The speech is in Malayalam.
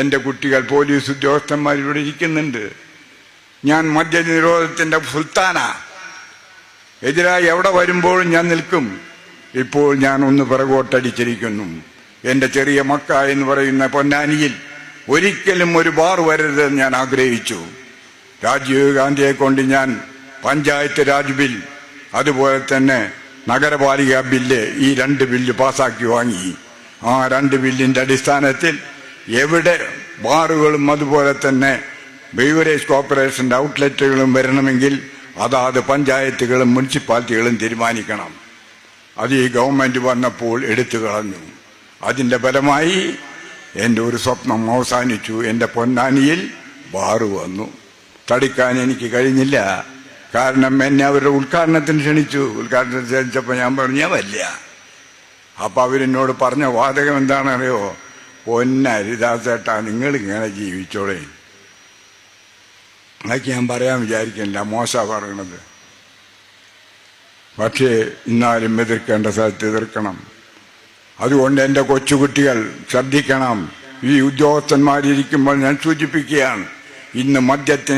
എൻ്റെ കുട്ടികൾ പോലീസ് ഉദ്യോഗസ്ഥന്മാരിവിടെ ഇരിക്കുന്നുണ്ട്. ഞാൻ മദ്യനിരോധത്തിൻ്റെ സുൽത്താനാ. എതിരായി എവിടെ വരുമ്പോഴും ഞാൻ നിൽക്കും. ഇപ്പോൾ ഞാൻ ഒന്ന് പിറകോട്ടടിച്ചിരിക്കുന്നു. എൻ്റെ ചെറിയ മക്ക എന്ന് പറയുന്ന പൊന്നാനിയിൽ ഒരിക്കലും ഒരു ബാർ വരരുതെന്ന് ഞാൻ ആഗ്രഹിച്ചു. രാജീവ് ഗാന്ധിയെ കൊണ്ട് ഞാൻ പഞ്ചായത്ത് രാജ് ബിൽ, അതുപോലെ തന്നെ നഗരപാലിക ബില്ല്, ഈ 2 ബില്ല് പാസാക്കി വാങ്ങി. ആ 2 ബില്ലിൻ്റെ അടിസ്ഥാനത്തിൽ എവിടെ ബാറുകളും അതുപോലെ തന്നെ ബീവറേജ് കോർപ്പറേഷൻ്റെ ഔട്ട്ലെറ്റുകളും വരണമെങ്കിൽ അതാത് പഞ്ചായത്തുകളും മുനിസിപ്പാലിറ്റികളും തീരുമാനിക്കണം. അത് ഈ ഗവൺമെൻറ് വന്നപ്പോൾ എടുത്തു കളഞ്ഞു. അതിൻ്റെ ഫലമായി എൻ്റെ ഒരു സ്വപ്നം അവസാനിച്ചു. എൻ്റെ പൊന്നാനിയിൽ ബാറ് വന്നു. തടുക്കാൻ എനിക്ക് കഴിഞ്ഞില്ല. കാരണം എന്നെ അവരുടെ ഉദ്ഘാടനത്തിന് ക്ഷണിച്ചു. ഉദ്ഘാടനത്തിന് ക്ഷണിച്ചപ്പോൾ ഞാൻ പറഞ്ഞാൽ വല്ല. അപ്പം അവരെന്നോട് പറഞ്ഞ വാചകം എന്താണെന്നറിയോ? പൊന്നരിദാസേട്ടാ, നിങ്ങളിങ്ങനെ ജീവിച്ചോളേ. അതൊക്കെ ഞാൻ പറയാൻ വിചാരിക്കുന്നില്ല, മോശമാണ് പറയണത്. പക്ഷേ ഇന്നാലും എതിർക്കേണ്ട സ്ഥലത്ത് എതിർക്കണം. അതുകൊണ്ട് എൻ്റെ കൊച്ചുകുട്ടികൾ ശ്രദ്ധിക്കണം. ഈ ഉദ്യോഗസ്ഥന്മാരിയ്ക്കുമ്പോൾ ഞാൻ സൂചിപ്പിക്കുകയാണ്, ഇന്ന് മദ്യത്തിന്